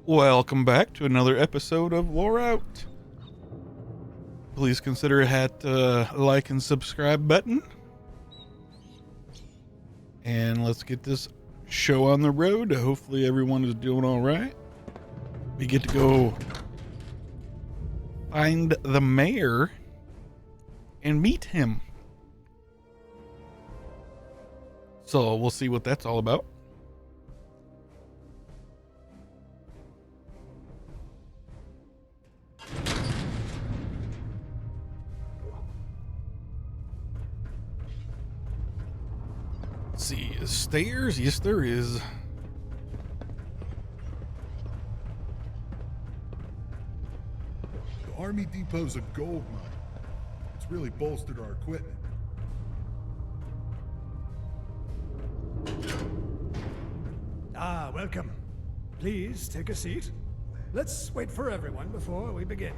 Welcome back to another episode of LoreOut. Please consider hit like and subscribe button. And let's get this show on the road. Hopefully everyone is doing all right. We get to go find the mayor and meet him. So we'll see what that's all about. Let's see, stairs? Yes, there is. The Army Depot's a gold mine. It's really bolstered our equipment. Ah, welcome. Please take a seat. Let's wait for everyone before we begin.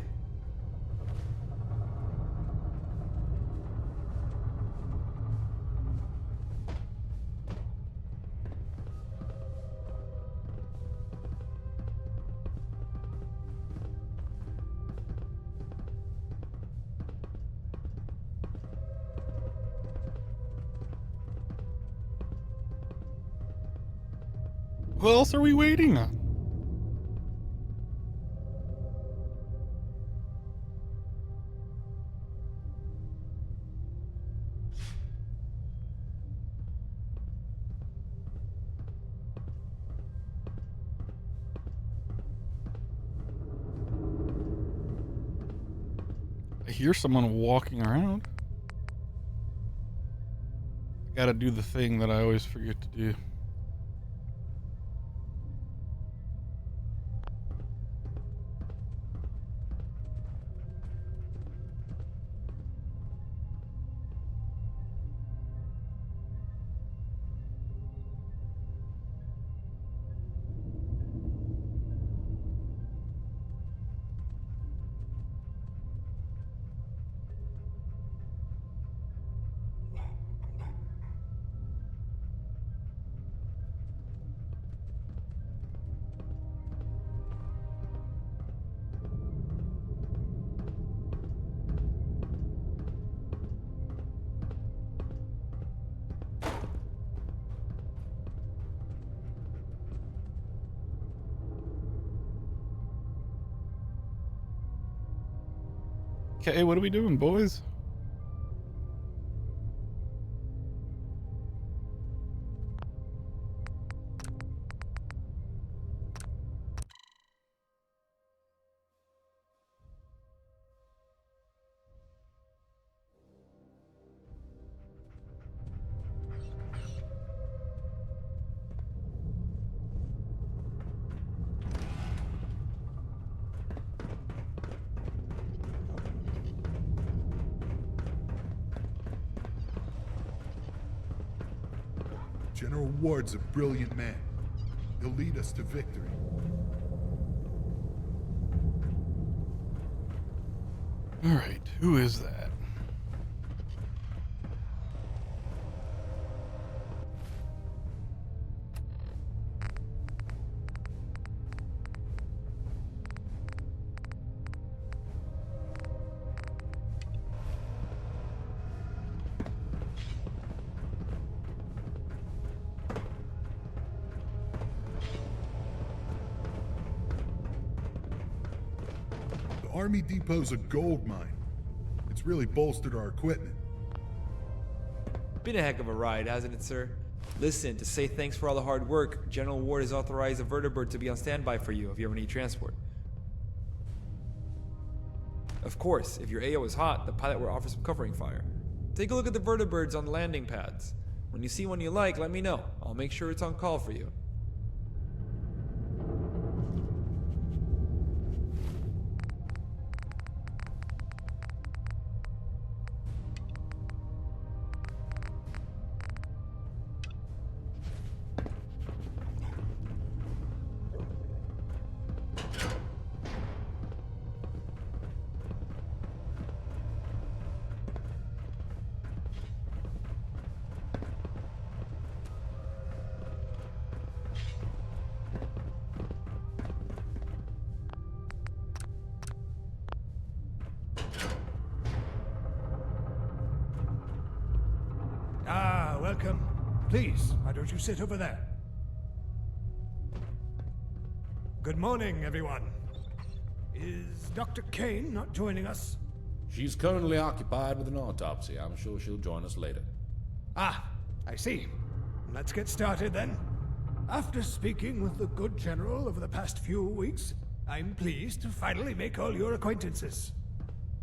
What else are we waiting on? I hear someone walking around. I gotta do the thing that I always forget to do. Okay, what are we doing, boys? General Ward's a brilliant man. He'll lead us to victory. All right, who is that? The Army Depot's a gold mine. It's really bolstered our equipment. Been a heck of a ride, hasn't it, sir? Listen, to say thanks for all the hard work, General Ward has authorized a vertibird to be on standby for you if you ever need transport. Of course, if your AO is hot, the pilot will offer some covering fire. Take a look at the vertibirds on the landing pads. When you see one you like, let me know. I'll make sure it's on call for you. welcome. Please, why don't you sit over there? Good morning, everyone. Is Dr. Kane not joining us? She's currently occupied with an autopsy. I'm sure she'll join us later. Ah, I see. Let's get started then. After speaking with the good general over the past few weeks, I'm pleased to finally make all your acquaintances.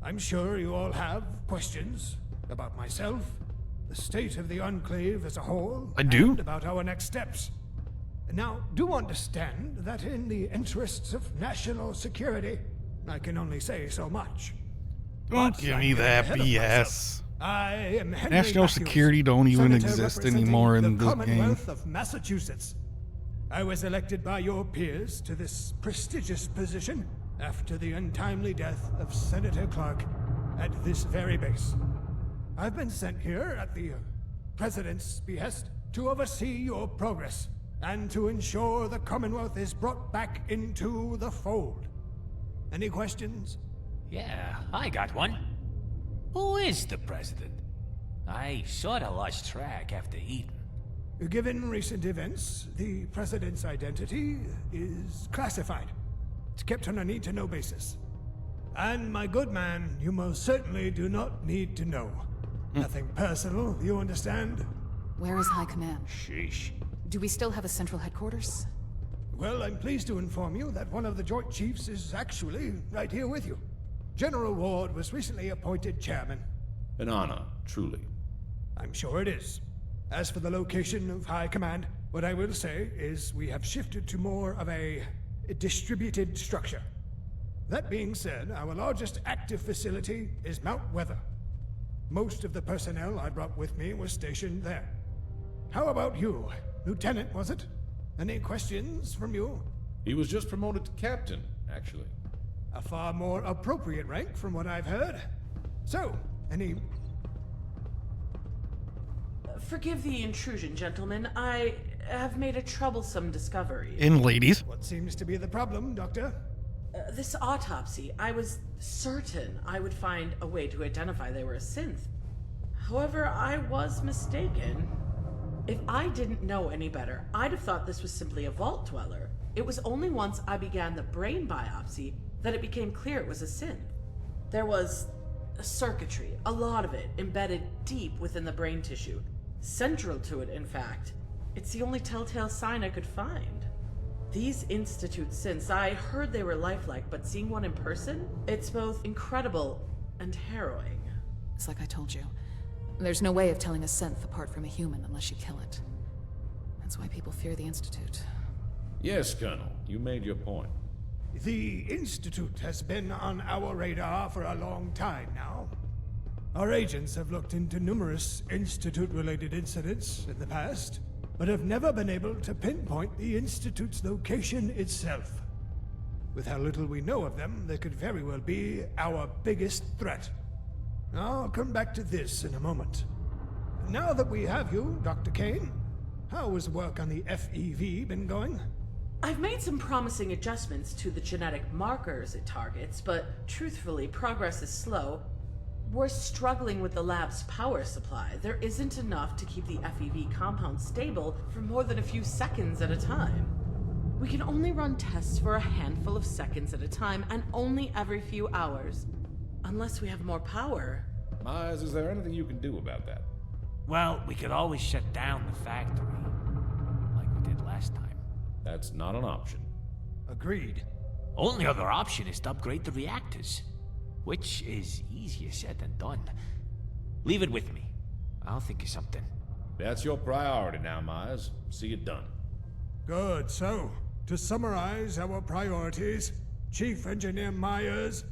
I'm sure you all have questions about myself, the state of the Enclave as a whole, I do. and about our next steps. Now, do understand that in the interests of national security, I can only say so much. Don't But give I'm me getting that ahead of BS. myself. I am Henry National Matthews, security don't even Senator exist representing anymore in the this game. Commonwealth of Massachusetts. I was elected by your peers to this prestigious position after the untimely death of Senator Clark at this very base. I've been sent here at the President's behest to oversee your progress and to ensure the Commonwealth is brought back into the fold. Any questions? Yeah, I got one. Who is the president? I sorta lost track after Eden. Given recent events, the President's identity is classified. It's kept on a need-to-know basis. And my good man, you most certainly do not need to know. Nothing personal, you understand? Where is High Command? Sheesh. Do we still have a central headquarters? Well, I'm pleased to inform you that one of the Joint Chiefs is actually right here with you. General Ward was recently appointed chairman. An honor, truly. I'm sure it is. As for the location of High Command, what I will say is we have shifted to more of a distributed structure. That being said, our largest active facility is Mount Weather. Most of the personnel I brought with me was stationed there. How about you? Lieutenant, was it? Any questions from you? He was just promoted to captain, actually. A far more appropriate rank from what I've heard. So, any... Forgive the intrusion, gentlemen. I have made a troublesome discovery. In ladies. What seems to be the problem, Doctor? This autopsy, I was certain I would find a way to identify they were a synth. However, I was mistaken. If I didn't know any better, I'd have thought this was simply a vault dweller. It was only once I began the brain biopsy that it became clear it was a synth. There was a circuitry, a lot of it, embedded deep within the brain tissue. Central to it, in fact. It's the only telltale sign I could find. These Institute synths, I heard they were lifelike, but seeing one in person, it's both incredible and harrowing. It's like I told you. There's no way of telling a synth apart from a human unless you kill it. That's why people fear the Institute. Yes, Colonel, you made your point. The Institute has been on our radar for a long time now. Our agents have looked into numerous Institute-related incidents in the past, but have never been able to pinpoint the Institute's location itself. With how little we know of them, they could very well be our biggest threat. I'll come back to this in a moment. Now that we have you, Dr. Kane, how has work on the FEV been going? I've made some promising adjustments to the genetic markers it targets, but truthfully, progress is slow. We're struggling with the lab's power supply. There isn't enough to keep the FEV compound stable for more than a few seconds at a time. We can only run tests for a handful of seconds at a time, and only every few hours. Unless we have more power. Myers, is there anything you can do about that? Well, we could always shut down the factory. Like we did last time. That's not an option. Agreed. Only other option is to upgrade the reactors. Which is easier said than done. Leave it with me. I'll think of something. That's your priority now, Myers. See it done. Good. So, to summarize our priorities, Chief Engineer Myers,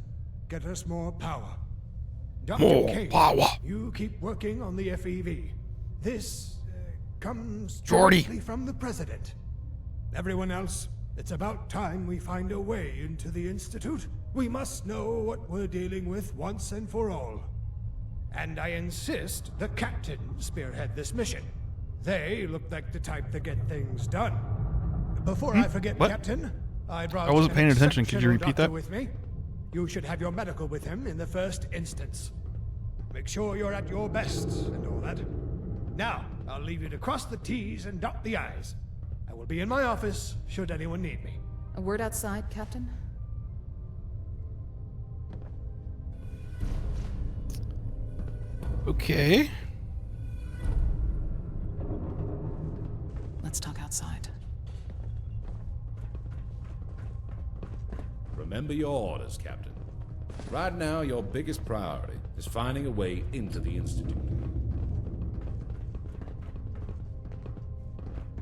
get us more power. Dr. More Kane, power. you keep working on the FEV. This comes Jordy. directly from the President. Everyone else, it's about time we find a way into the Institute. We must know what we're dealing with once and for all. And I insist the captain spearhead this mission. They look like the type that get things done. Before I forget, What? Captain, I brought I wasn't an paying attention. Could you exceptional repeat doctor that? with me. You should have your medical with him in the first instance. Make sure you're at your best and all that. Now, I'll leave you to cross the T's and dot the I's. I will be in my office should anyone need me. A word outside, Captain? Okay. Let's talk outside. Remember your orders, Captain. Right now, your biggest priority is finding a way into the Institute.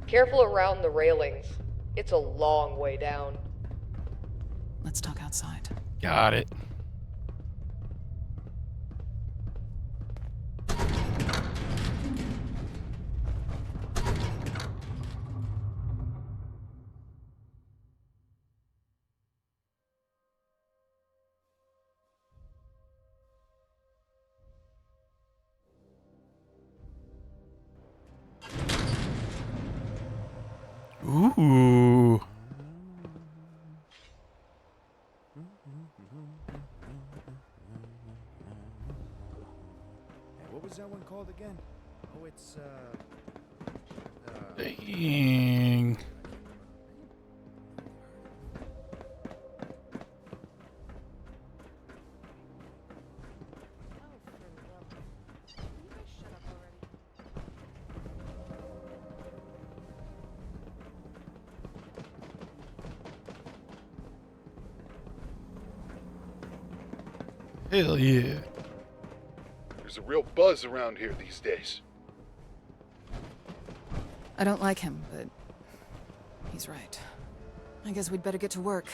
Careful around the railings. It's a long way down. Let's talk outside. Got it. Ooh. What was that one called again? Oh, it's Dang. Hell yeah. There's a real buzz around here these days. I don't like him, but he's right. I guess we'd better get to work.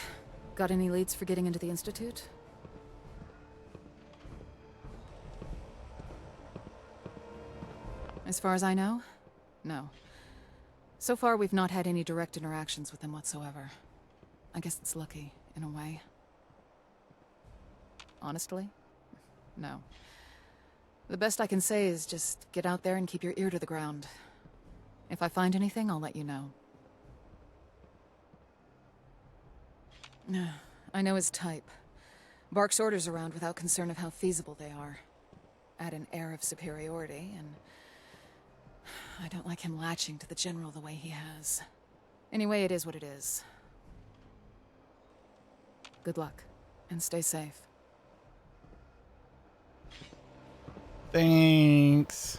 Got any leads for getting into the Institute? As far as I know, no. So far, we've not had any direct interactions with them whatsoever. I guess it's lucky, in a way. Honestly, no. The best I can say is just get out there and keep your ear to the ground. If I find anything, I'll let you know. I know his type. Barks orders around without concern of how feasible they are. Add an air of superiority, and I don't like him latching to the general the way he has. Anyway, it is what it is. Good luck, and stay safe. Thanks.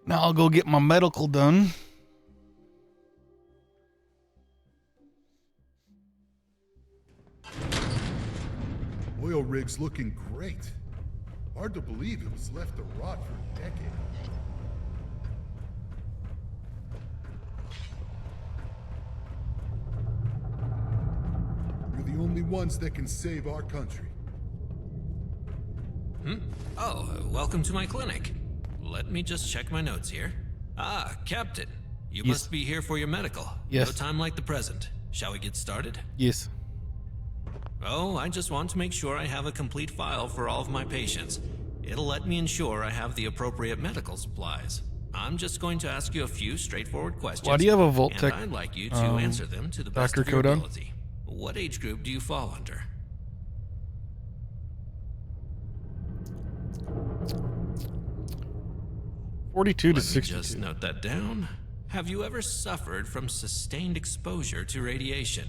Now I'll go get my medical done. Oil rig's looking great. Hard to believe it was left to rot for a decade. You're the only ones that can save our country. Oh, welcome to my clinic. Let me just check my notes here. Ah, Captain. You Yes. must be here for your medical. Yes. No time like the present. Shall we get started? Yes. Oh, I just want to make sure I have a complete file for all of my patients. It'll let me ensure I have the appropriate medical supplies. I'm just going to ask you a few straightforward questions. Why do you have a Vault-Tec, and I'd like you to answer them to the best Dr. of your Codon? ability. What age group do you fall under? $42 to Let me $62. just note that down. Have you ever suffered from sustained exposure to radiation?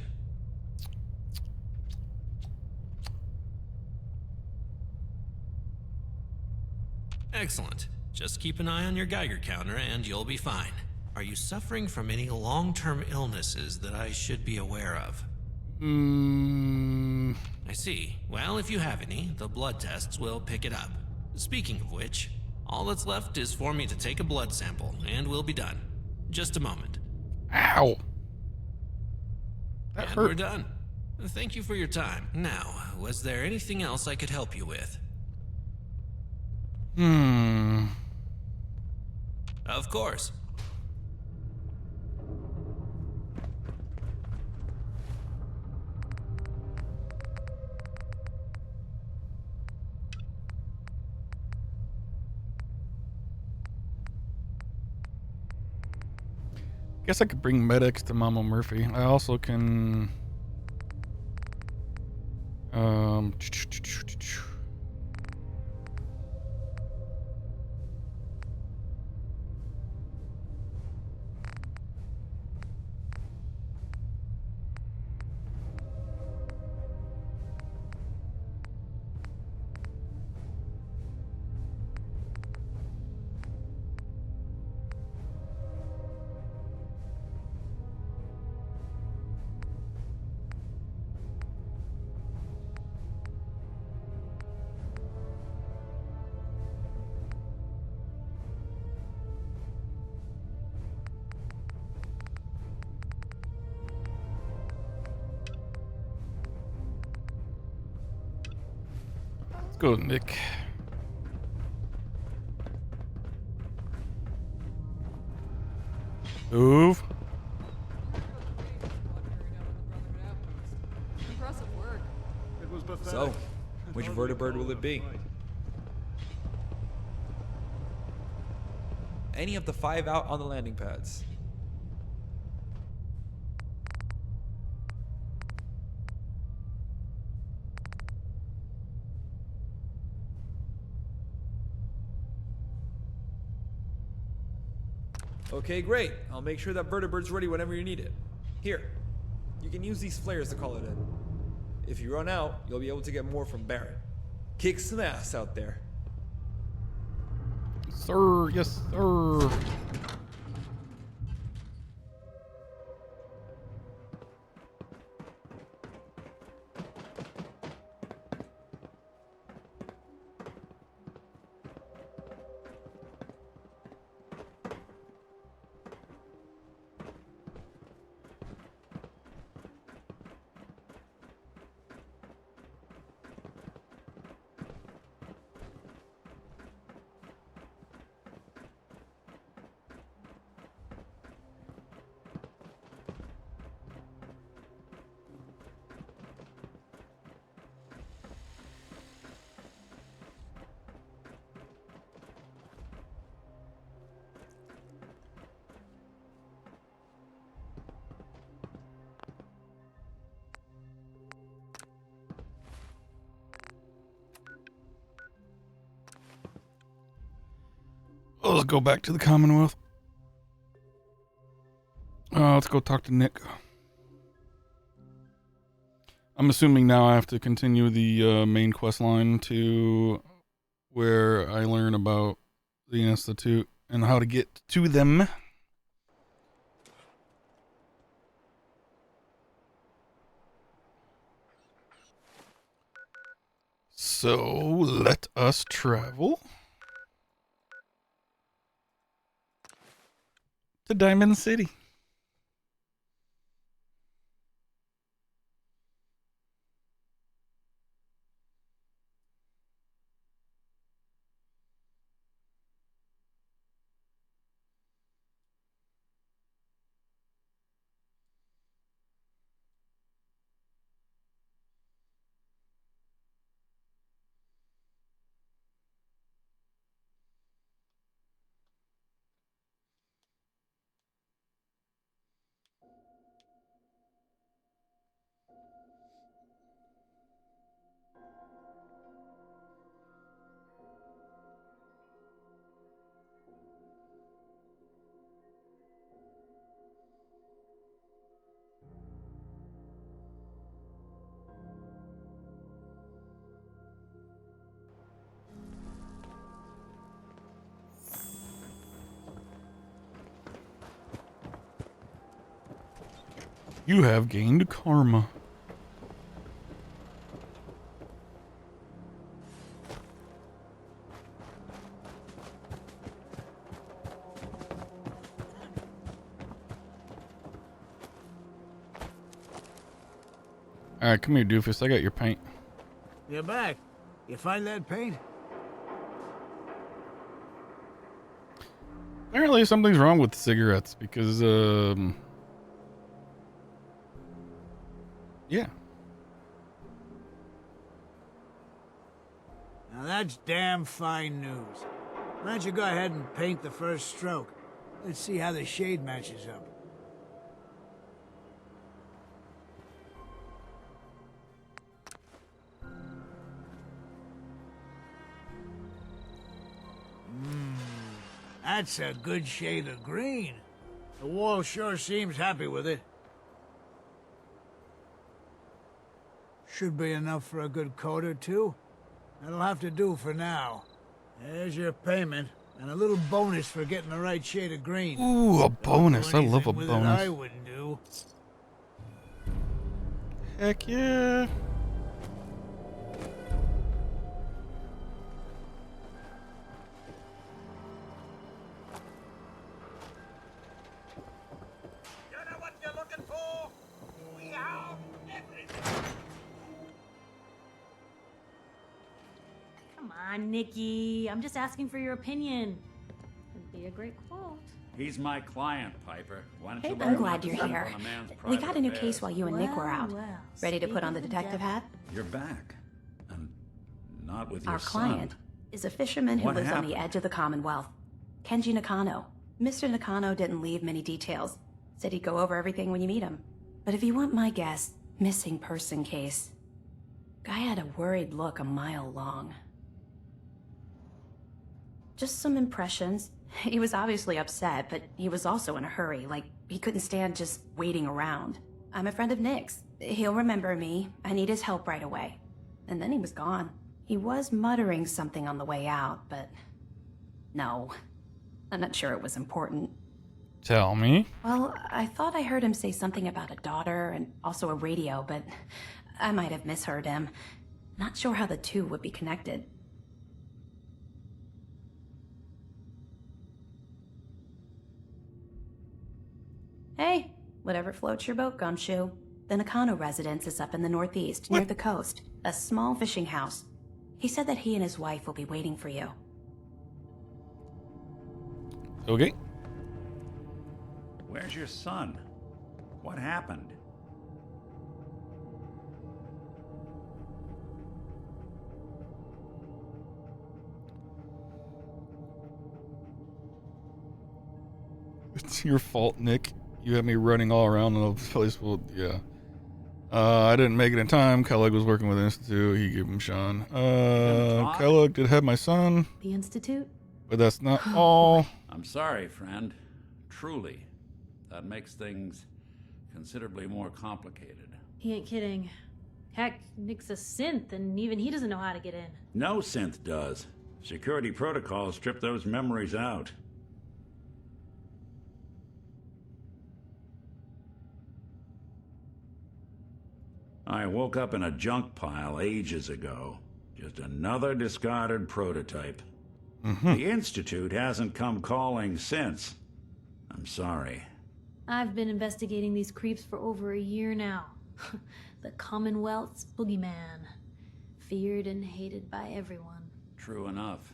Excellent. Just keep an eye on your Geiger counter and you'll be fine. Are you suffering from any long-term illnesses that I should be aware of? I see. Well, if you have any, the blood tests will pick it up. Speaking of which, all that's left is for me to take a blood sample, and we'll be done. Just a moment. Ow. That And hurt. we're done. Thank you for your time. Now, was there anything else I could help you with? Of course. Guess I could bring medics to Mama Murphy. I also can. Let's go, Nick. Move. Impressive work. It was pathetic. So, which vertibird will it be? Any of the 5 out on the landing pads. Okay, great. I'll make sure that vertibird's ready whenever you need it. Here, you can use these flares to call it in. If you run out, you'll be able to get more from Barrett. Kick some ass out there. Sir, yes, sir. Oh, let's go back to the Commonwealth. Let's go talk to Nick. I'm assuming now I have to continue the main quest line to where I learn about the Institute and how to get to them. So let us travel to Diamond City. You have gained karma. Alright, come here, doofus. I got your paint. You're back. You find that paint? Apparently something's wrong with cigarettes because, yeah. Now that's damn fine news. Why don't you go ahead and paint the first stroke? Let's see how the shade matches up. That's a good shade of green. The wall sure seems happy with it. Should be enough for a good coat or two. That'll have to do for now. There's your payment, and a little bonus for getting the right shade of green. Ooh, a bonus. I love a With it bonus. I wouldn't do. Heck yeah. Come on, Nikki. I'm just asking for your opinion. It'd be a great quote. He's my client, Piper. Why don't you I'm glad you're here. We got a new affairs? case while you and Nick were out. Well, Ready to put on the speaking of detective the hat? You're back. And not with your Our son. client is a fisherman who What lives on happened? the edge of the Commonwealth. Kenji Nakano. Mr. Nakano didn't leave many details. Said he'd go over everything when you meet him. But if you want my guess, missing person case. Guy had a worried look a mile long. Just some impressions. He was obviously upset, but he was also in a hurry, like he couldn't stand just waiting around. I'm a friend of Nick's. He'll remember me. I need his help right away. And then he was gone. He was muttering something on the way out, but no. I'm not sure it was important. Tell me. Well, I thought I heard him say something about a daughter and also a radio, but I might have misheard him. Not sure how the two would be connected. Hey, whatever floats your boat, Gumshoe. The Nakano residence is up in the northeast, near the coast. A small fishing house. He said that he and his wife will be waiting for you. Okay. Where's your son? What happened? It's your fault, Nick. You had me running all around the place. Well, yeah. I didn't make it in time. Kellogg was working with the Institute. He gave him Sean. Kellogg did have my son. The Institute? But that's not all. I'm sorry, friend. Truly. That makes things considerably more complicated. He ain't kidding. Heck, Nick's a synth, and even he doesn't know how to get in. No synth does. Security protocols strip those memories out. I woke up in a junk pile ages ago. Just another discarded prototype. The Institute hasn't come calling since. I'm sorry. I've been investigating these creeps for over a year now. The Commonwealth's boogeyman. Feared and hated by everyone. True enough.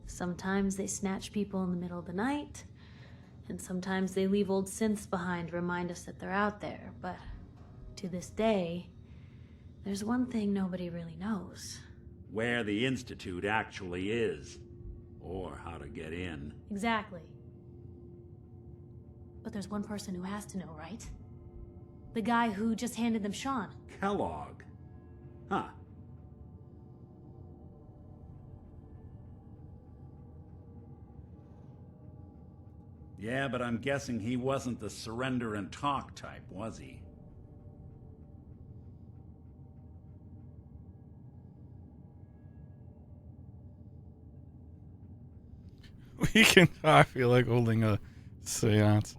Sometimes they snatch people in the middle of the night, and sometimes they leave old synths behind to remind us that they're out there, but to this day, there's one thing nobody really knows. Where the Institute actually is. Or how to get in. Exactly. But there's one person who has to know, right? The guy who just handed them Sean. Kellogg. Huh. Yeah, but I'm guessing he wasn't the surrender and talk type, was he? I feel like holding a seance.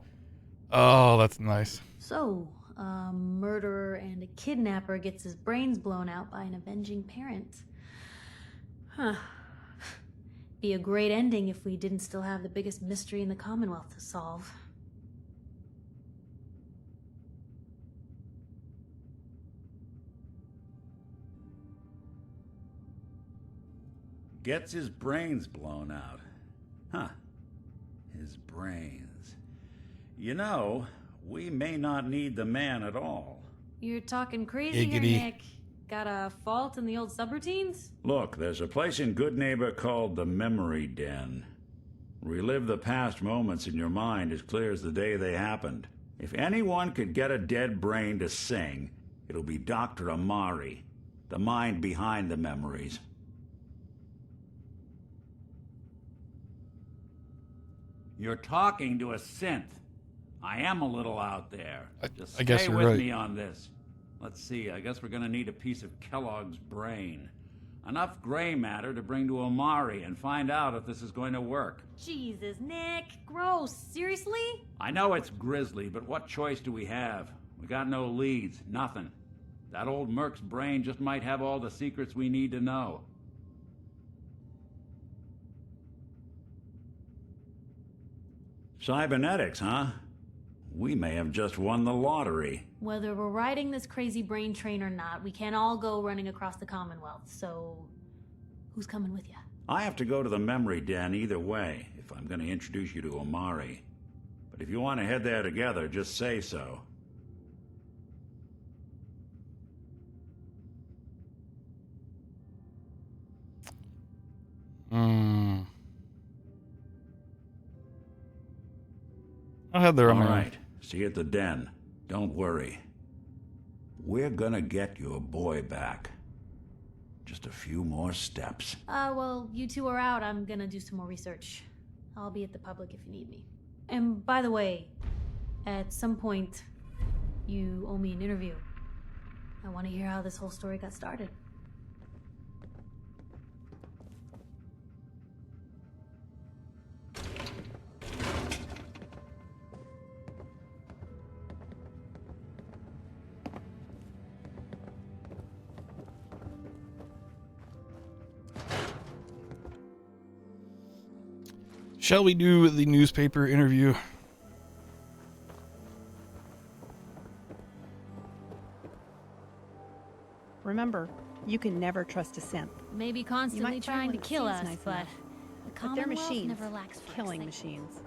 Oh, that's nice. So, a murderer and a kidnapper gets his brains blown out by an avenging parent. Huh. Be a great ending if we didn't still have the biggest mystery in the Commonwealth to solve. Gets his brains blown out. Huh. His brains. You know, we may not need the man at all. You're talking crazy here, Giggity. Nick. Got a fault in the old subroutines? Look, there's a place in Good Neighbor called the Memory Den. Relive the past moments in your mind as clear as the day they happened. If anyone could get a dead brain to sing, it'll be Dr. Amari, the mind behind the memories. You're talking to a synth. I am a little out there. Just I guess stay you're with right. me on this. Let's see, I guess we're gonna need a piece of Kellogg's brain. Enough gray matter to bring to Omari and find out if this is going to work. Jesus, Nick. Gross. Seriously? I know it's grisly, but what choice do we have? We got no leads, nothing. That old Merc's brain just might have all the secrets we need to know. Cybernetics, huh? We may have just won the lottery. Whether we're riding this crazy brain train or not, we can't all go running across the Commonwealth, so who's coming with you? I have to go to the memory den either way, if I'm going to introduce you to Omari. But if you want to head there together, just say so. I'll head there on All my own. right. See you at the den. Don't worry. We're gonna get your boy back. Just a few more steps. Well, you two are out. I'm gonna do some more research. I'll be at the public if you need me. And by the way, at some point, you owe me an interview. I want to hear how this whole story got started. Shall we do the newspaper interview? Remember, you can never trust a synth. Maybe You constantly might find trying one to that kill seems us, nice but enough. the But they're Commonwealth machines, never lacks first. killing machines.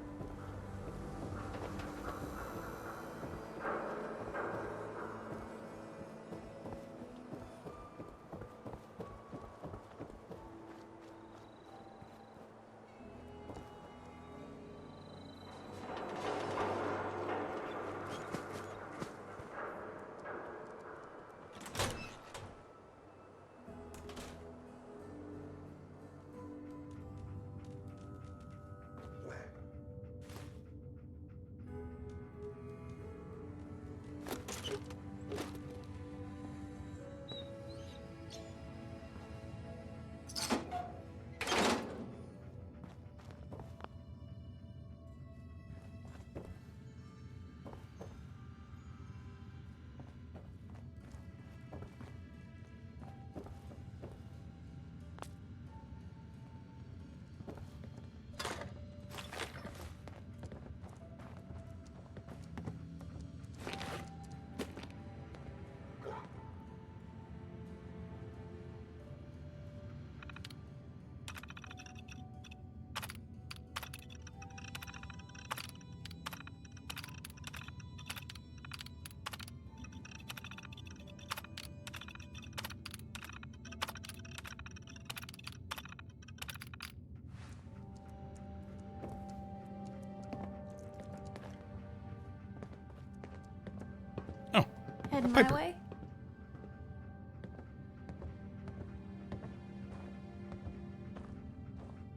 Heading my Piper. way?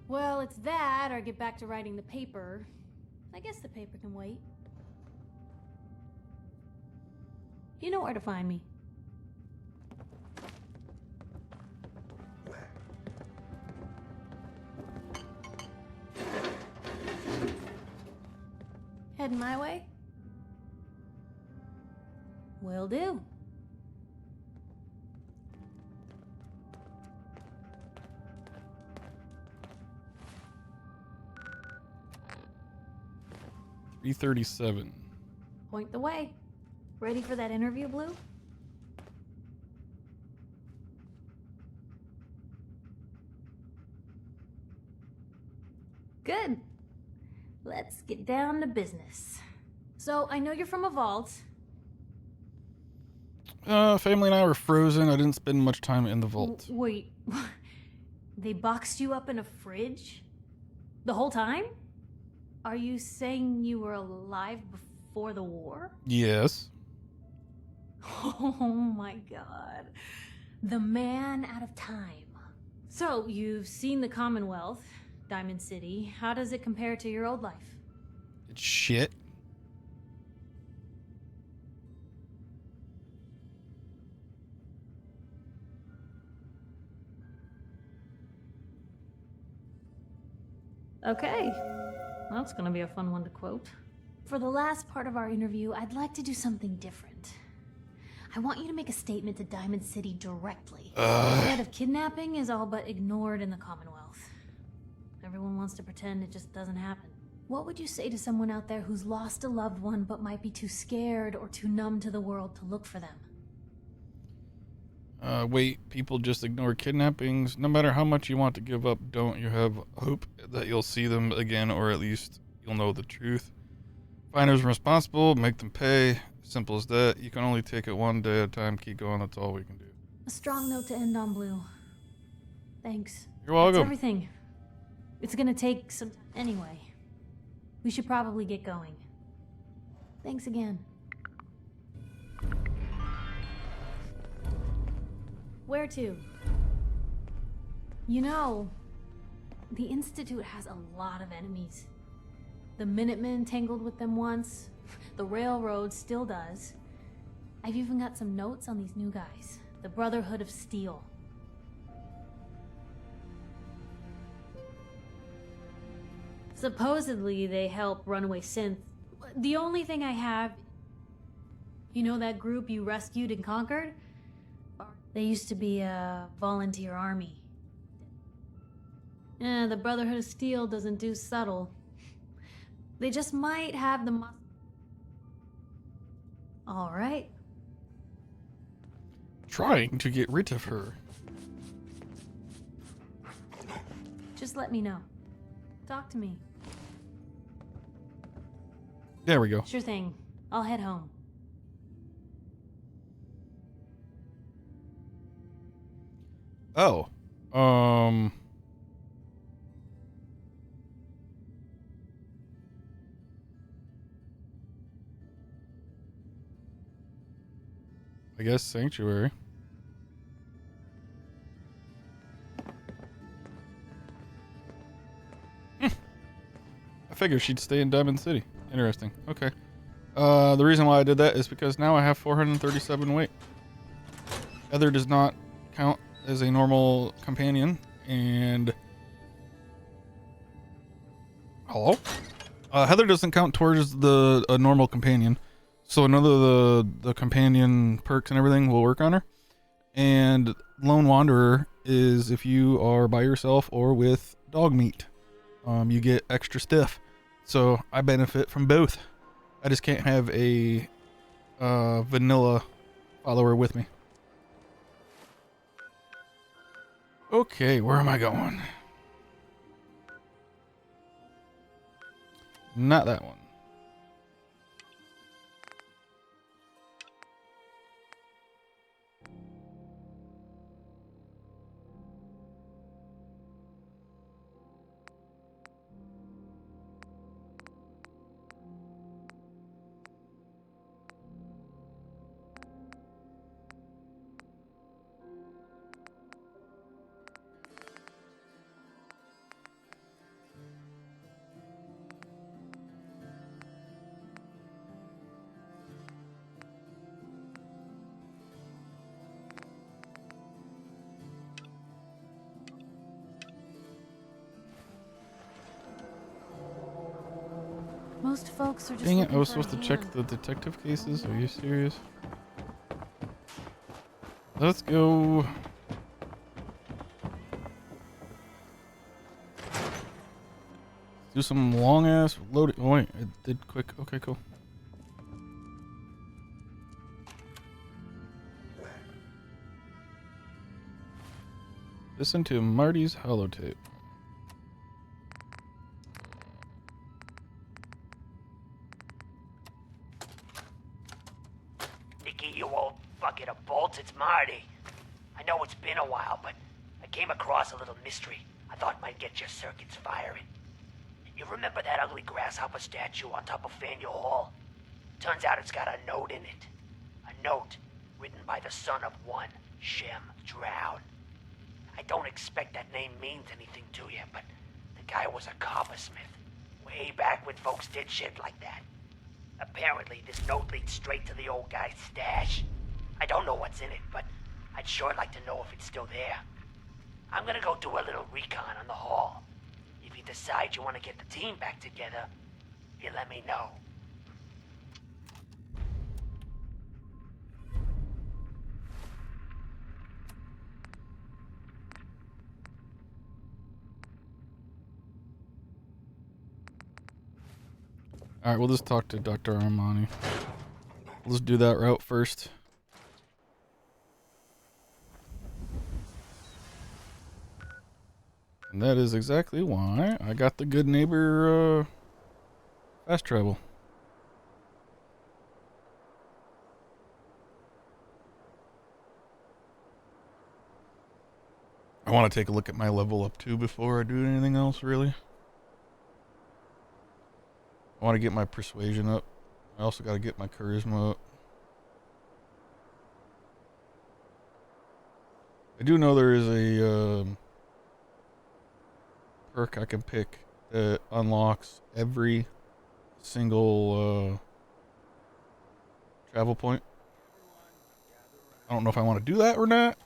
Well, it's that, or get back to writing the paper. I guess the paper can wait. You know where to find me. Heading my way? Will do. $337. Point the way. Ready for that interview, Blue? Good. Let's get down to business. So, I know you're from a vault. Family and I were frozen. I didn't spend much time in the vault. Wait, they boxed you up in a fridge? The whole time? Are you saying you were alive before the war? Yes. Oh my god. The man out of time. So, you've seen the Commonwealth, Diamond City. How does it compare to your old life? It's shit. Okay. That's gonna be a fun one to quote. For the last part of our interview, I'd like to do something different. I want you to make a statement to Diamond City directly. The threat of kidnapping is all but ignored in the Commonwealth. Everyone wants to pretend it just doesn't happen. What would you say to someone out there who's lost a loved one but might be too scared or too numb to the world to look for them? Wait, people just ignore kidnappings. No matter how much you want to give up, don't you have hope that you'll see them again, or at least you'll know the truth? Find who's responsible, make them pay. Simple as that. You can only take it one day at a time. Keep going. That's all we can do. A strong note to end on, Blue. Thanks. You're welcome. That's everything. It's gonna take some... Anyway, we should probably get going. Thanks again. Where to? You know, the Institute has a lot of enemies. The Minutemen tangled with them once. The Railroad still does. I've even got some notes on these new guys. The Brotherhood of Steel. Supposedly, they help runaway synth. The only thing I have... You know that group you rescued and conquered? They used to be a volunteer army. The Brotherhood of Steel doesn't do subtle. They just might have the All right. Trying to get rid of her. Just let me know. Talk to me. There we go. Sure thing. I'll head home. Oh. I guess Sanctuary. I figured she'd stay in Diamond City. Interesting. Okay. The reason why I did that is because now I have 437 weight. Heather does not count as a normal companion, and... Hello? Heather doesn't count towards a normal companion. So none of the companion perks and everything will work on her. And Lone Wanderer is if you are by yourself or with dog meat. You get extra stiff. So I benefit from both. I just can't have a vanilla follower with me. Okay, where am I going? Not that one. Most folks are just Dang it, I was looking supposed for to a check hand. the detective cases? Are you serious? Let's go. Do some long ass loading. Oh wait, it did quick. Okay, cool. Listen to Marty's holotape. Nicky, you old bucket of bolts, it's Marty. I know it's been a while, but I came across a little mystery I thought might get your circuits firing. You remember that ugly grasshopper statue on top of Faneuil Hall? Turns out it's got a note in it. A note written by the son of one Shem Drown. I don't expect that name means anything to you, but the guy was a coppersmith. Way back when folks did shit like that. Apparently, this note leads straight to the old guy's stash. I don't know what's in it, but I'd sure like to know if it's still there. I'm gonna go do a little recon on the hall. If you decide you want to get the team back together, you let me know. Alright, we'll just talk to Dr. Armani. Let's do that route first. And that is exactly why I got the good neighbor fast travel. I want to take a look at my level up too before I do anything else, really. I want to get my persuasion up. I also got to get my charisma up. I do know there is a perk I can pick that unlocks every single travel point. I don't know if I want to do that or not.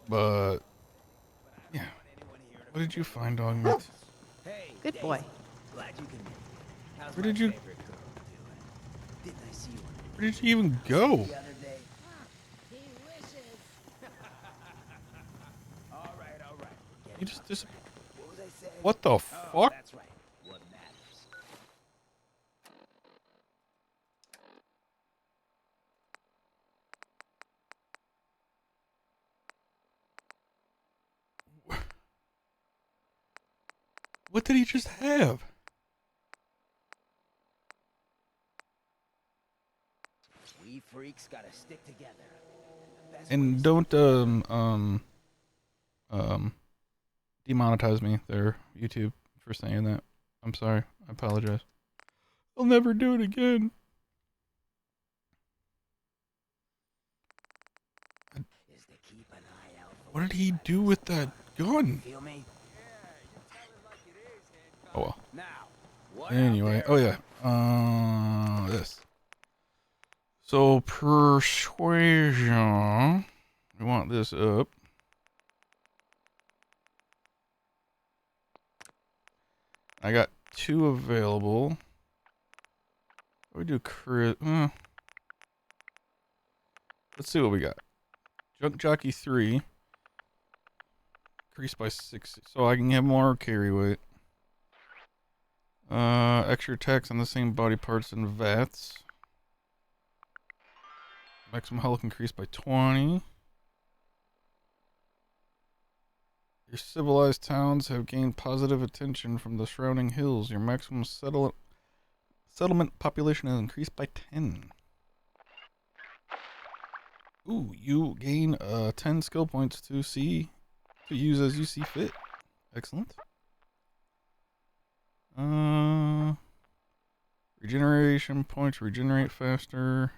But yeah. What did you find, dog meat? Good boy. Where did you even go? You just what the fuck? What did he just have? We freaks gotta stick together. And don't demonetize me there, YouTube, for saying that. I'm sorry. I apologize. I'll never do it again. What did he do with that gun? Oh well. Anyway, oh yeah. This. So persuasion. We want this up. I got 2 available. We do let's see what we got. Junk Jockey 3. Increased by 6, so I can have more carry weight. Extra attacks on the same body parts and VATS. Maximum health increased by 20. Your civilized towns have gained positive attention from the surrounding hills. Your maximum settlement population has increased by 10. Ooh, you gain 10 skill points to use as you see fit. Excellent. Regeneration points regenerate faster.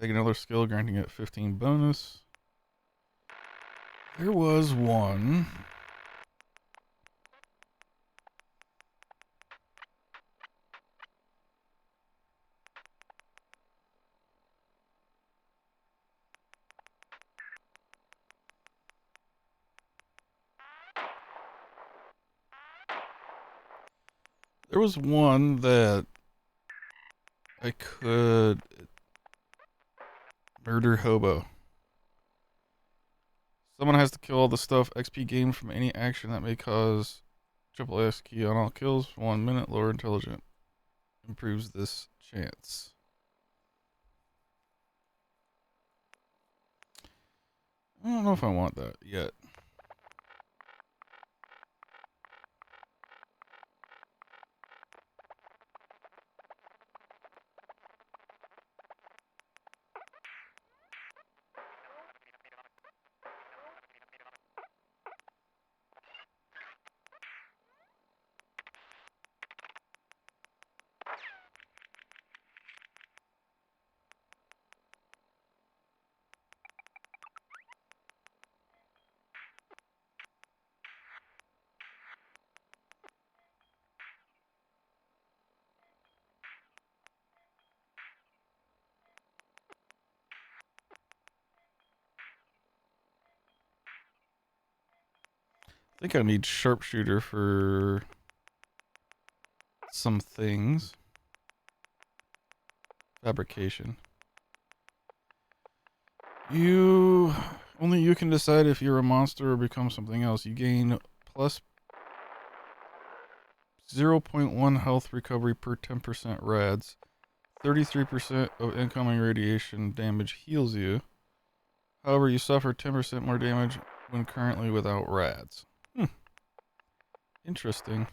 Take another skill, granting it 15 bonus. There was one. There was one that I could murder hobo. Someone has to kill all the stuff. XP gained from any action that may cause triple S key on all kills for 1 minute. Lower intelligence improves this chance. I don't know if I want that yet. think I need sharpshooter for some things. Fabrication. Only you can decide if you're a monster or become something else. You gain plus 0.1 health recovery per 10% rads. 33% of incoming radiation damage heals you. However, you suffer 10% more damage when currently without rads. Interesting.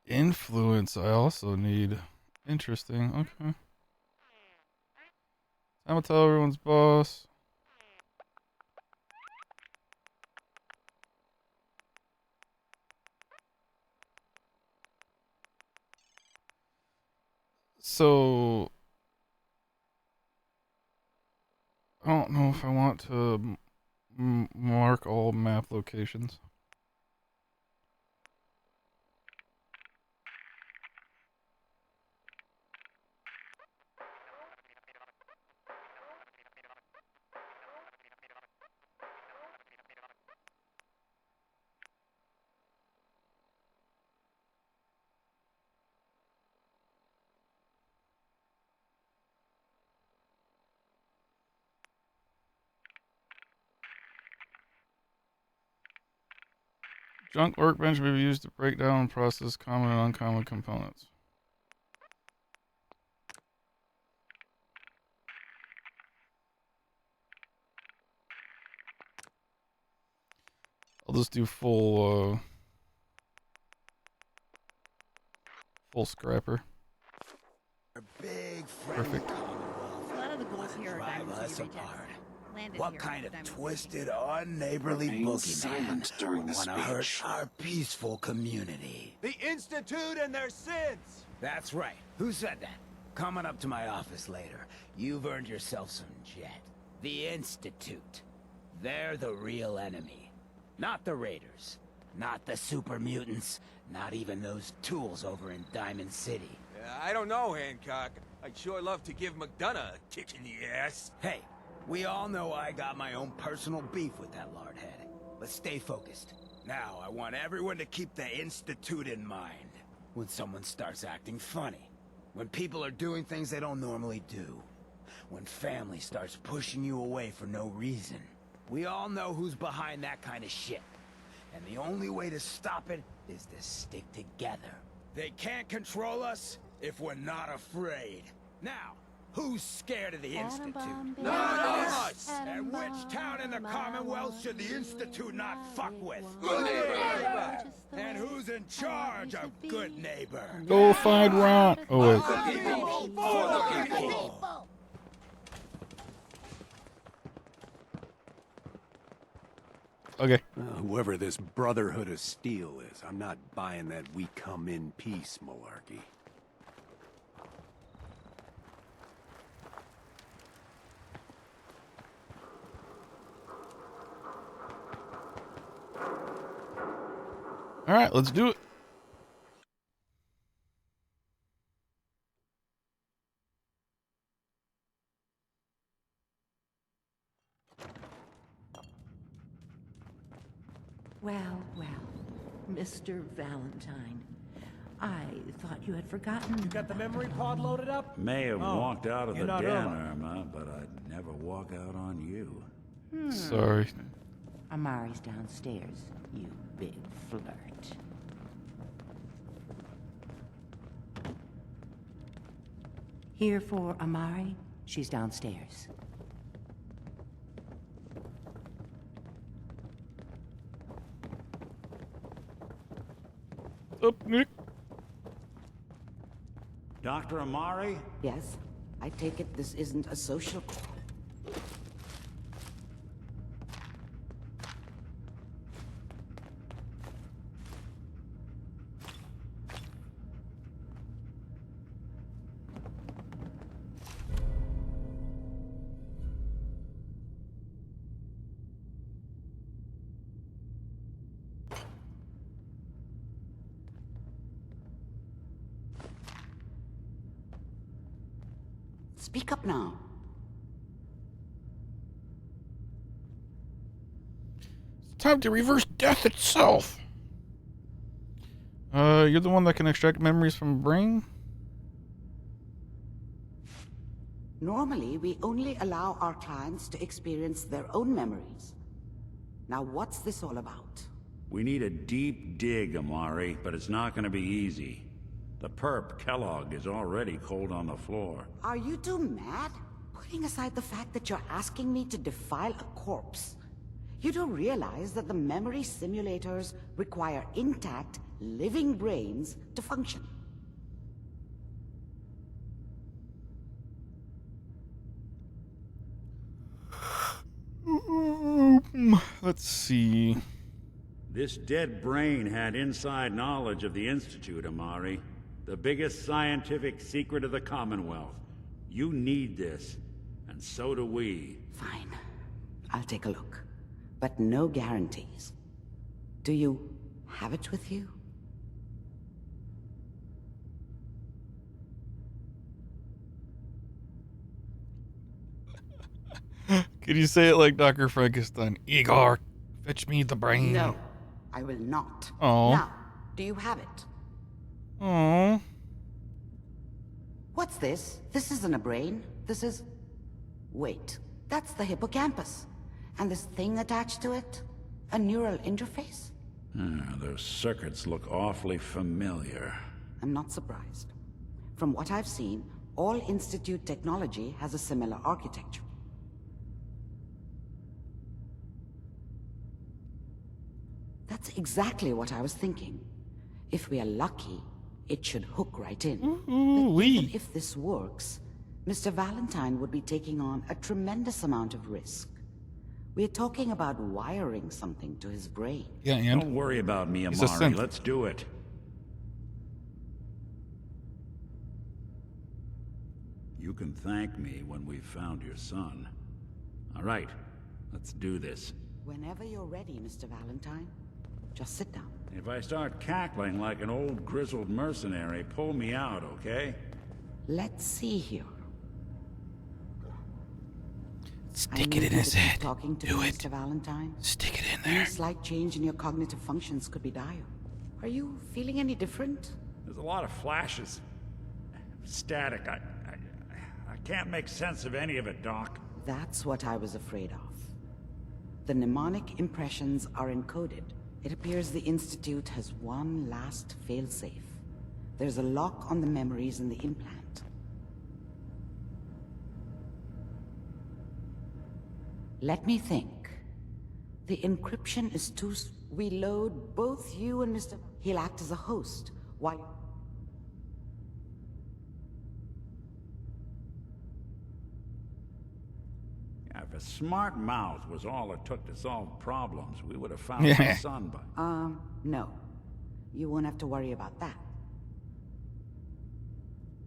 Influence I also need. Interesting. Okay. I'm gonna tell everyone's boss. So I don't know if I want to mark all map locations. Junk workbench may be used to break down and process common and uncommon components. I'll just do full scrapper. Perfect. A lot of the goals here are diamonds to be rejected. Landed What here kind of diamonds twisted, unneighborly boogeyman wanna hurt our peaceful community? The Institute and their sins! That's right. Who said that? Coming up to my office later. You've earned yourself some jet. The Institute. They're the real enemy. Not the Raiders. Not the super mutants. Not even those tools over in Diamond City. I don't know, Hancock. I'd sure love to give McDonough a kick in the ass. Hey, we all know I got my own personal beef with that lardhead. But stay focused. Now, I want everyone to keep the Institute in mind. When someone starts acting funny. When people are doing things they don't normally do. When family starts pushing you away for no reason. We all know who's behind that kind of shit. And the only way to stop it is to stick together. They can't control us if we're not afraid. Now, who's scared of the Institute? None of us! And which town in the Commonwealth should the Institute not fuck with? Good neighbor! And who's in charge of Good Neighbor? Go find Ron. Oh wait. Okay. Whoever this Brotherhood of Steel is, I'm not buying that we come in peace malarkey. All right, let's do it. Well, Mr. Valentine. I thought you had forgotten. You got the memory pod loaded up? May have walked out of the you're den, not Irma. Irma, but I'd never walk out on you. Sorry. Amari's downstairs, you big flirt. Here for Amari? She's downstairs. Up, Nick. Dr. Amari? Yes? I take it this isn't a social call. Speak up now. It's time to reverse death itself. You're the one that can extract memories from a brain? Normally, we only allow our clients to experience their own memories. Now, what's this all about? We need a deep dig, Amari, but it's not gonna be easy. The perp, Kellogg, is already cold on the floor. Are you two mad? Putting aside the fact that you're asking me to defile a corpse, you don't realize that the memory simulators require intact, living brains to function. Let's see. This dead brain had inside knowledge of the Institute, Amari. The biggest scientific secret of the Commonwealth. You need this, and so do we. Fine. I'll take a look. But no guarantees. Do you have it with you? Could you say it like Dr. Frankenstein? Igor, fetch me the brain. No, I will not. Oh. Now, do you have it? Oh. What's this? This isn't a brain. This is... Wait, that's the hippocampus. And this thing attached to it? A neural interface? Those circuits look awfully familiar. I'm not surprised. From what I've seen, all Institute technology has a similar architecture. That's exactly what I was thinking. If we are lucky, it should hook right in. But even if this works, Mr. Valentine would be taking on a tremendous amount of risk. We're talking about wiring something to his brain. Yeah, and? Don't worry about me, He's a Amari. synth. Let's do it. You can thank me when we've found your son. All right, let's do this. Whenever you're ready, Mr. Valentine. Just sit down. If I start cackling like an old grizzled mercenary, pull me out, okay? Let's see here. Stick it in his head. Talking to Do me, it. Mr. Valentine. Stick it in Any there. slight change in your cognitive functions could be dire. Are you feeling any different? There's a lot of flashes. Static. I can't make sense of any of it, Doc. That's what I was afraid of. The mnemonic impressions are encoded. It appears the Institute has one last failsafe. There's a lock on the memories in the implant. Let me think. The encryption is too... We load both you and Mr... He'll act as a host, while... If a smart mouth was all it took to solve problems, we would have found my son by... no. You won't have to worry about that.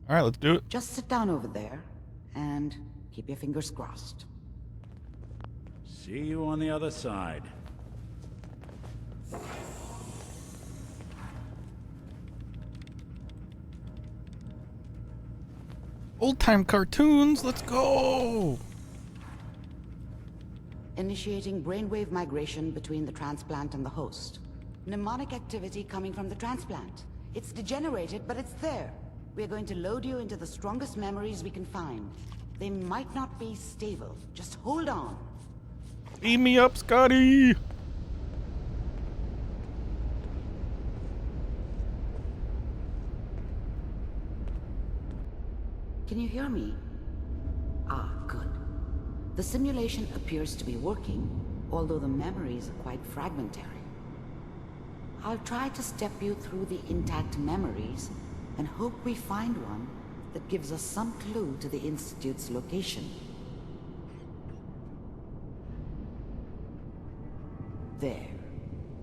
Alright, let's do it. Just sit down over there, and keep your fingers crossed. See you on the other side. Old-time cartoons, let's go! Initiating brainwave migration between the transplant and the host. Mnemonic activity coming from the transplant. It's degenerated, but it's there. We're going to load you into the strongest memories we can find. They might not be stable. Just hold on. Beam me up, Scotty! Can you hear me? Ah, good. The simulation appears to be working, although the memories are quite fragmentary. I'll try to step you through the intact memories and hope we find one that gives us some clue to the Institute's location. There.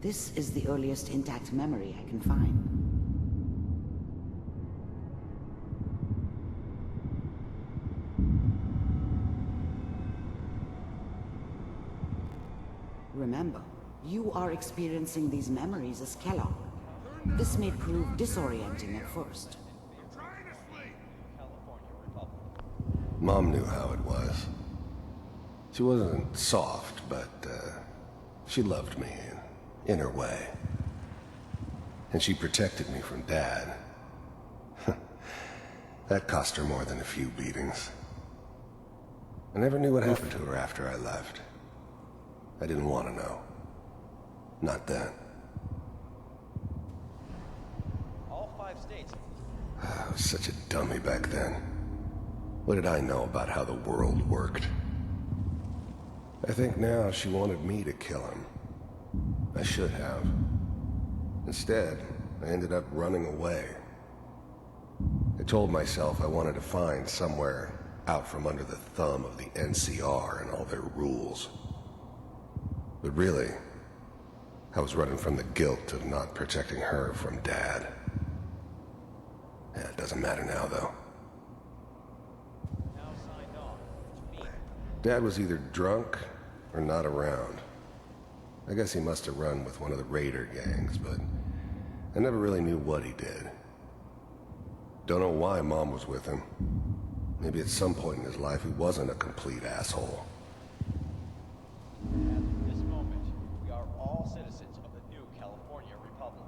This is the earliest intact memory I can find. Remember, you are experiencing these memories as Kellogg. This may prove disorienting at first. Mom knew how it was. She wasn't soft, but she loved me in her way. And she protected me from Dad. That cost her more than a few beatings. I never knew what happened to her after I left. I didn't want to know. Not then. All 5 states. I was such a dummy back then. What did I know about how the world worked? I think now she wanted me to kill him. I should have. Instead, I ended up running away. I told myself I wanted to find somewhere out from under the thumb of the NCR and all their rules. But really, I was running from the guilt of not protecting her from Dad. Yeah, it doesn't matter now, though. Dad was either drunk or not around. I guess he must have run with one of the raider gangs, but I never really knew what he did. Don't know why Mom was with him. Maybe at some point in his life he wasn't a complete asshole. At this moment, we are all citizens of the new California Republic.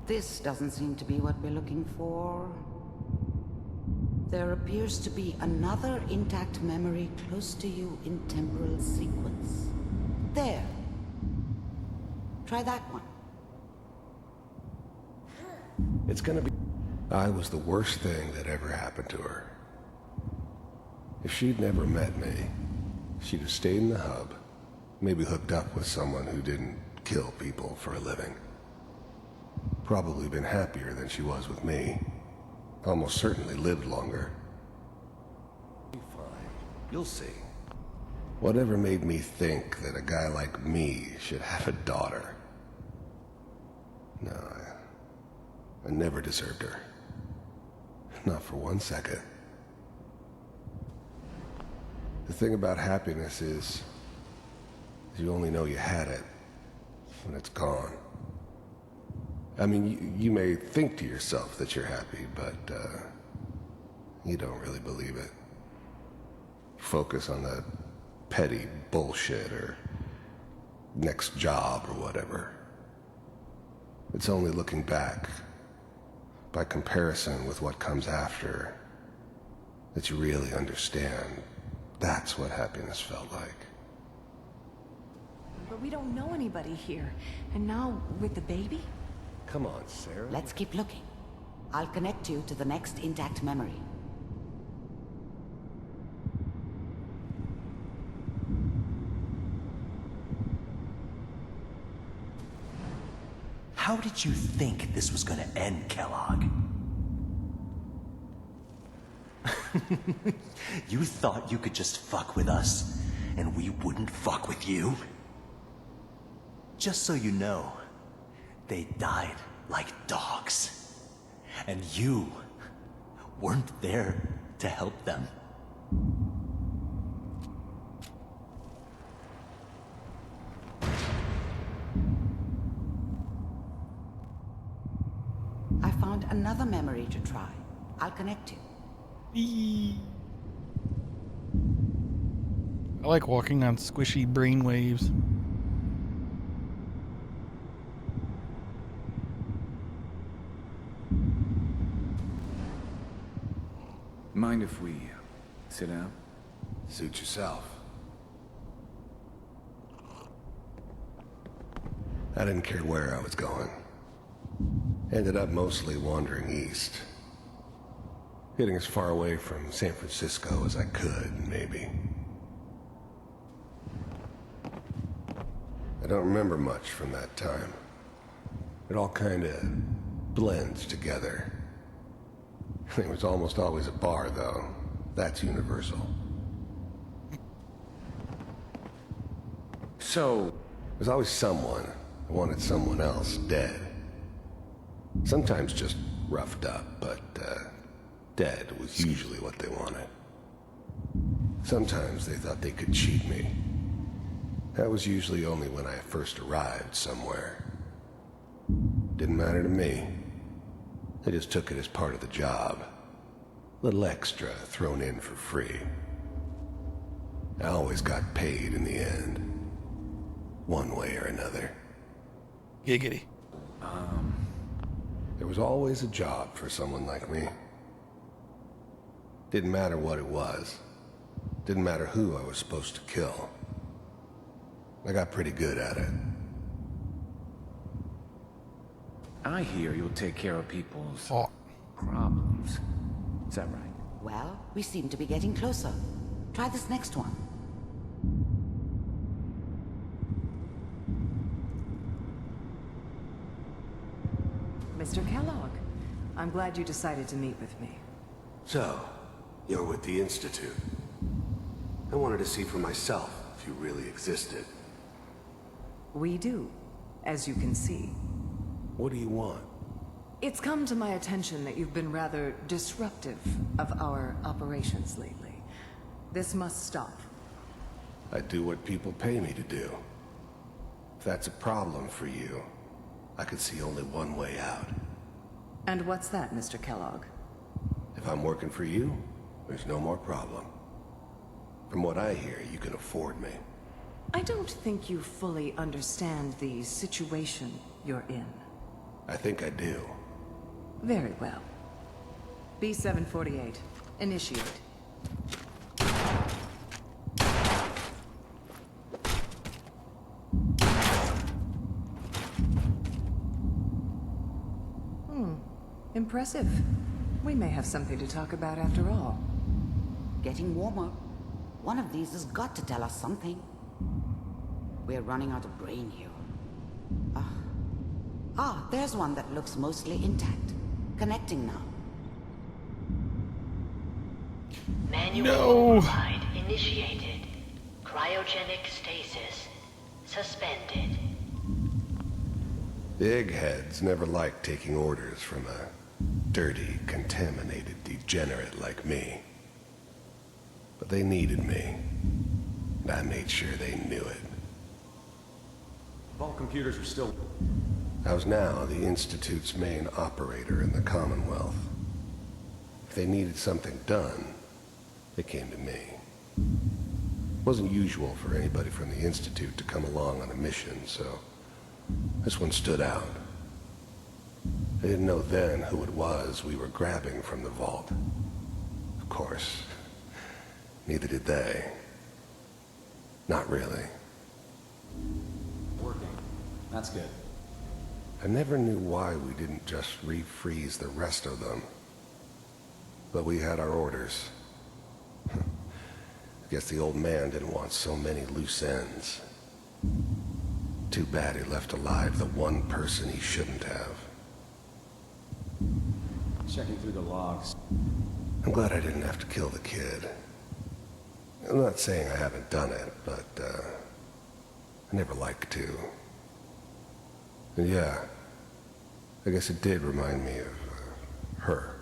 This doesn't seem to be what we're looking for. There appears to be another intact memory close to you in temporal sequence. There. Try that one. It's gonna be... I was the worst thing that ever happened to her. If she'd never met me, she'd have stayed in the hub, maybe hooked up with someone who didn't kill people for a living. Probably been happier than she was with me. Almost certainly lived longer. Fine. You'll see. Whatever made me think that a guy like me should have a daughter? No, I never deserved her. Not for 1 second. The thing about happiness is you only know you had it when it's gone. I mean, you may think to yourself that you're happy, but you don't really believe it. Focus on the petty bullshit or next job or whatever. It's only looking back, by comparison with what comes after, that you really understand that's what happiness felt like. But we don't know anybody here. And now, with the baby? Come on, Sarah. Let's keep looking. I'll connect you to the next intact memory. How did you think this was gonna end, Kellogg? You thought you could just fuck with us, and we wouldn't fuck with you? Just so you know, they died like dogs. And you weren't there to help them. I found another memory to try. I'll connect you. I like walking on squishy brain waves. Mind if we sit down? Suit yourself. I didn't care where I was going. Ended up mostly wandering east. Getting as far away from San Francisco as I could, maybe. I don't remember much from that time. It all kinda blends together. There was almost always a bar, though. That's universal. So, there's always someone who wanted someone else dead. Sometimes just roughed up, but dead was usually what they wanted. Sometimes they thought they could cheat me. That was usually only when I first arrived somewhere. Didn't matter to me. I just took it as part of the job. Little extra thrown in for free. I always got paid in the end. One way or another. Giggity. There was always a job for someone like me. Didn't matter what it was. Didn't matter who I was supposed to kill. I got pretty good at it. I hear you'll take care of people's problems. Is that right? Well, we seem to be getting closer. Try this next one. Mr. Kellogg, I'm glad you decided to meet with me. So, you're with the Institute. I wanted to see for myself if you really existed. We do, as you can see. What do you want? It's come to my attention that you've been rather disruptive of our operations lately. This must stop. I do what people pay me to do. If that's a problem for you, I could see only one way out. And what's that, Mr. Kellogg? If I'm working for you, there's no more problem. From what I hear, you can afford me. I don't think you fully understand the situation you're in. I think I do. Very well. B-748, initiate. Impressive. We may have something to talk about after all. Getting warmer. One of these has got to tell us something. We're running out of brain here. There's one that looks mostly intact. Connecting now. Manual override initiated. Cryogenic stasis suspended. Big heads never liked taking orders from a dirty, contaminated degenerate like me. But they needed me. And I made sure they knew it. All computers are still... I was now the Institute's main operator in the Commonwealth. If they needed something done, they came to me. It wasn't usual for anybody from the Institute to come along on a mission, so this one stood out. I didn't know then who it was we were grabbing from the vault. Of course, neither did they. Not really. Working. That's good. I never knew why we didn't just refreeze the rest of them. But we had our orders. I guess the old man didn't want so many loose ends. Too bad he left alive the one person he shouldn't have. Checking through the logs. I'm glad I didn't have to kill the kid. I'm not saying I haven't done it, but, I never liked to. And yeah, I guess it did remind me of, her.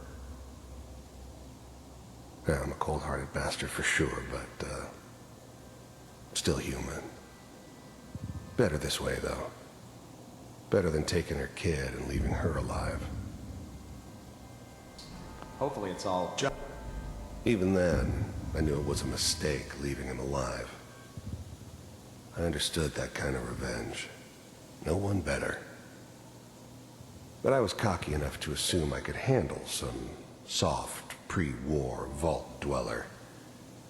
Yeah, I'm a cold-hearted bastard for sure, but, still human. Better this way, though. Better than taking her kid and leaving her alive. Hopefully it's all... Even then, I knew it was a mistake leaving him alive. I understood that kind of revenge. No one better. But I was cocky enough to assume I could handle some soft, pre-war vault dweller,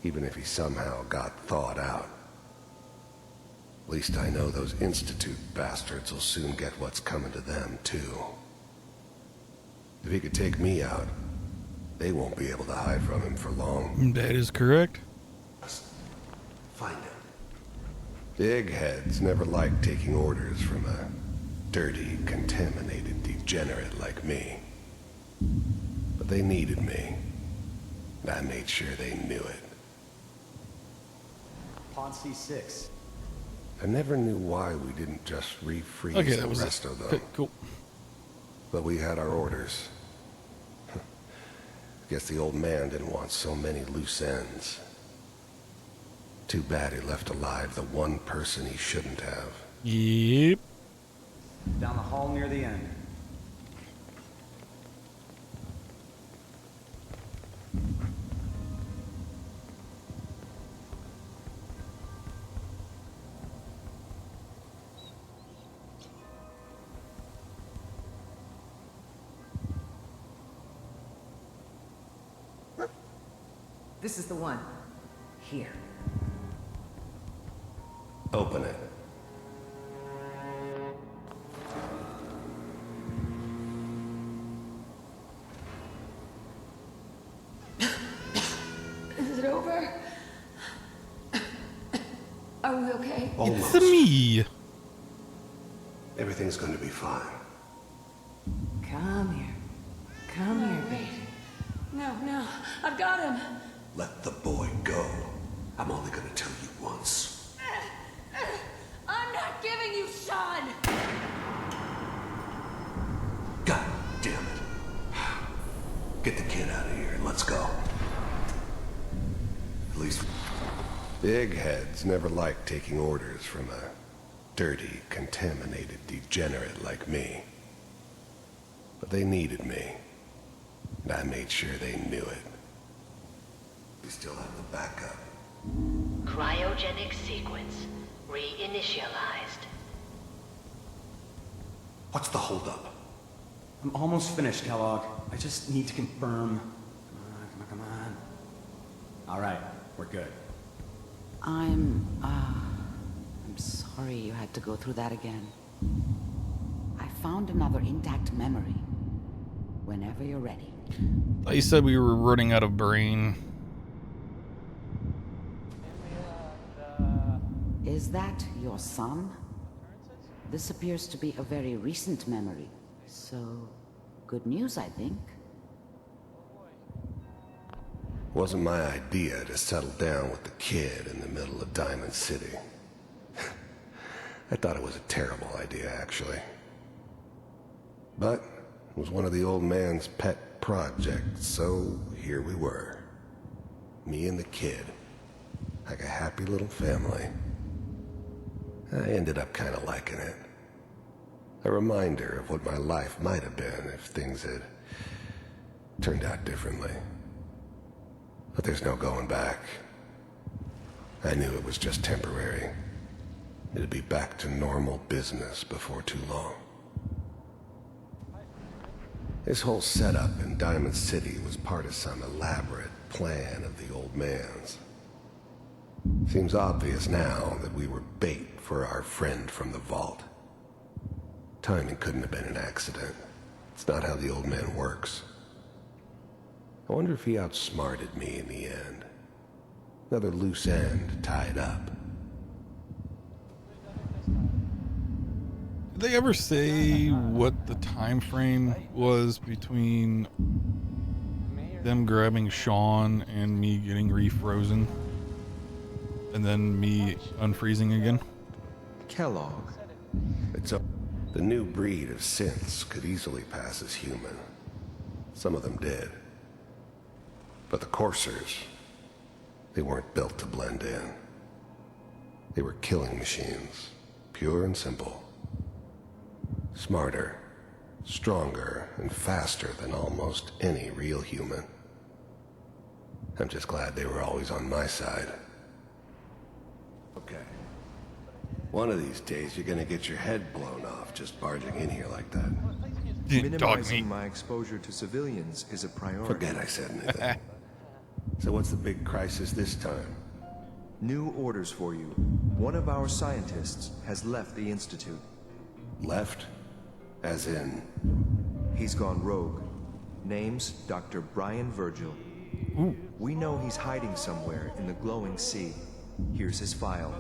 even if he somehow got thawed out. At least I know those Institute bastards will soon get what's coming to them, too. If he could take me out, they won't be able to hide from him for long. That is correct. Find him. Big heads never liked taking orders from a dirty, contaminated degenerate like me. But they needed me. And I made sure they knew it. Pawn C6. I never knew why we didn't just refreeze the rest of them. Okay, cool. But we had our orders. Guess the old man didn't want so many loose ends. Too bad he left alive the one person he shouldn't have. Yep. Down the hall near the end. This is the one. Here. Open it. Is it over? Are we okay? Almost. It's me. Everything's going to be fine. Come here. Come here, baby. No, I've got him. Let the boy go. I'm only going to tell you once. I'm not giving you Sean. God damn it. Get the kid out of here and let's go. At least big heads never liked taking orders from a dirty, contaminated degenerate like me. But they needed me. And I made sure they knew it. We still have the backup. Cryogenic sequence reinitialized. What's the holdup? I'm almost finished, Kellogg. I just need to confirm. Come on. All right, we're good. I'm sorry you had to go through that again. I found another intact memory. Whenever you're ready. Thought you said we were running out of brain. Is that your son? This appears to be a very recent memory. So, good news, I think. Wasn't my idea to settle down with the kid in the middle of Diamond City. I thought it was a terrible idea, actually. But it was one of the old man's pet projects, so here we were. Me and the kid. Like a happy little family. I ended up kind of liking it. A reminder of what my life might have been if things had turned out differently. But there's no going back. I knew it was just temporary. It'd be back to normal business before too long. This whole setup in Diamond City was part of some elaborate plan of the old man's. Seems obvious now that we were bait for our friend from the vault. Timing couldn't have been an accident. It's not how the old man works. I wonder if he outsmarted me in the end. Another loose end tied up. Did they ever say what the time frame was between them grabbing Sean and me getting refrozen? And then me unfreezing again? Kellogg. The new breed of synths could easily pass as human. Some of them did. But the Corsairs, they weren't built to blend in. They were killing machines, pure and simple. Smarter, stronger, and faster than almost any real human. I'm just glad they were always on my side. Okay. One of these days, you're gonna get your head blown off just barging in here like that. Minimizing my exposure to civilians is a priority. Forget I said anything. So what's the big crisis this time? New orders for you. One of our scientists has left the Institute. Left? As in? He's gone rogue. Name's Dr. Brian Virgil. Ooh. We know he's hiding somewhere in the glowing sea. Here's his file.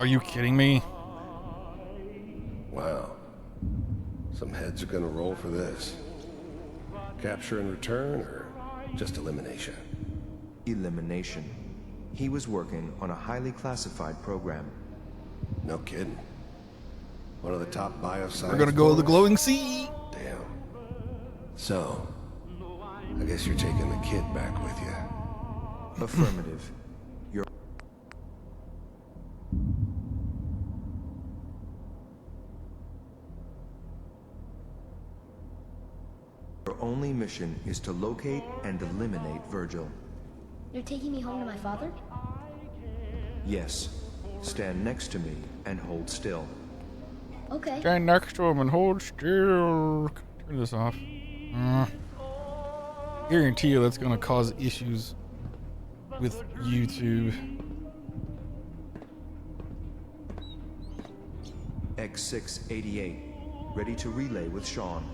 Are you kidding me? Wow. Some heads are gonna roll for this. Capture and return, or just elimination? Elimination. He was working on a highly classified program. No kidding. One of the top bioscience. We're gonna go to the glowing sea. Damn. So, I guess you're taking the kid back with you. Affirmative. Your only mission is to locate and eliminate Virgil. You're taking me home to my father? Yes. Stand next to me and hold still. Okay. Stand next to him and hold still. Turn this off. Guarantee you that's gonna cause issues with YouTube. X688, ready to relay with Sean.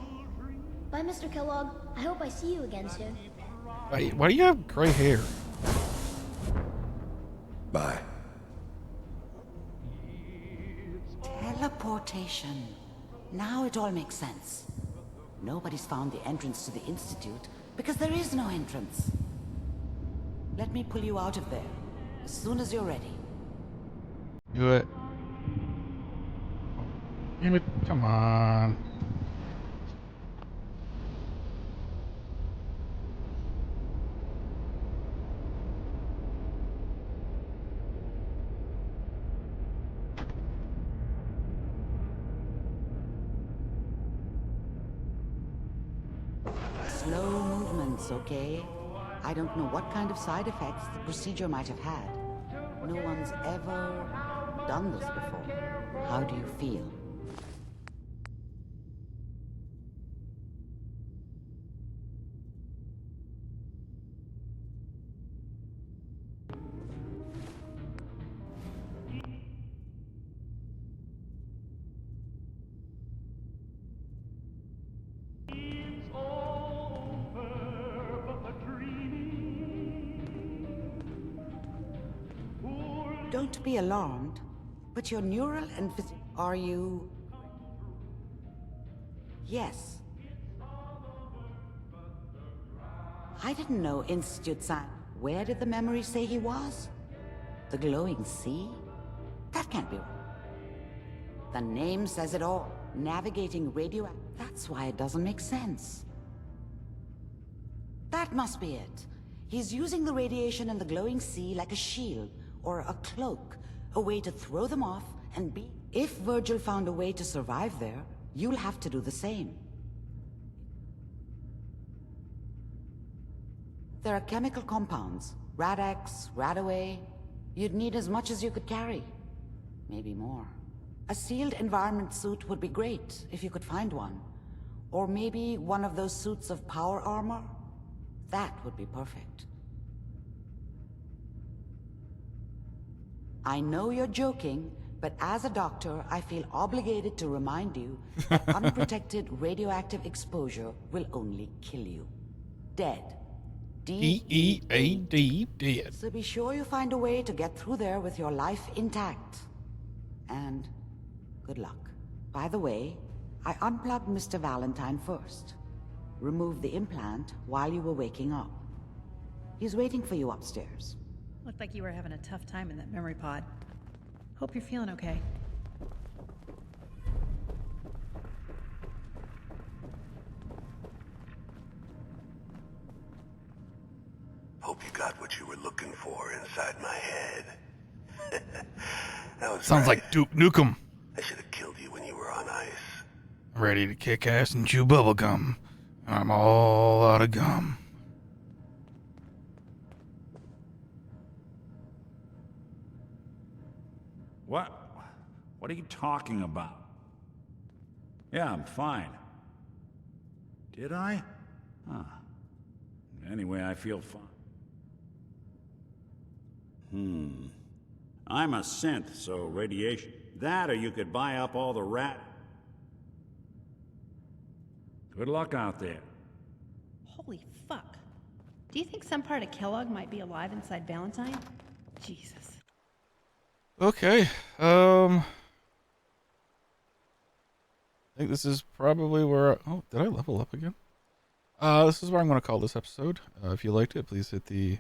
Bye, Mr. Kellogg. I hope I see you again soon. Why do you have gray hair? Bye. Teleportation. Now it all makes sense. Nobody's found the entrance to the Institute because there is no entrance. Let me pull you out of there as soon as you're ready. Do it. Damn it, come on. Slow movements, okay? I don't know what kind of side effects the procedure might have had. No one's ever done this before. How do you feel? Don't be alarmed, but your neural and are you... Yes. I didn't know Institute Science. Where did the memory say he was? The glowing sea? That can't be right. The name says it all. Navigating radio... That's why it doesn't make sense. That must be it. He's using the radiation in the glowing sea like a shield, or a cloak, a way to throw them off and be... If Virgil found a way to survive there, you'll have to do the same. There are chemical compounds, Rad-X, Radaway. You'd need as much as you could carry. Maybe more. A sealed environment suit would be great, if you could find one. Or maybe one of those suits of power armor? That would be perfect. I know you're joking, but as a doctor, I feel obligated to remind you that unprotected radioactive exposure will only kill you. Dead. D-E-A-D, dead. So be sure you find a way to get through there with your life intact. And good luck. By the way, I unplugged Mr. Valentine first. Removed the implant while you were waking up. He's waiting for you upstairs. Looked like you were having a tough time in that memory pod. Hope you're feeling okay. Hope you got what you were looking for inside my head. That was Sounds right. like Duke Nukem. I should have killed you when you were on ice. Ready to kick ass and chew bubble gum. I'm all out of gum. What are you talking about? Yeah, I'm fine. Did I? Huh. Anyway, I feel fine. I'm a synth, so radiation. That or you could buy up all the rat. Good luck out there. Holy fuck. Do you think some part of Kellogg might be alive inside Valentine? Jesus. Okay, I think this is probably where oh, did I level up again? This is where I'm going to call this episode. If you liked it, please hit the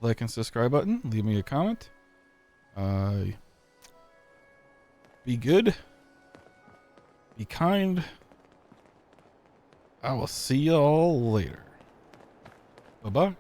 like and subscribe button. Leave me a comment. Be good. Be kind. I will see you all later. Bye-bye.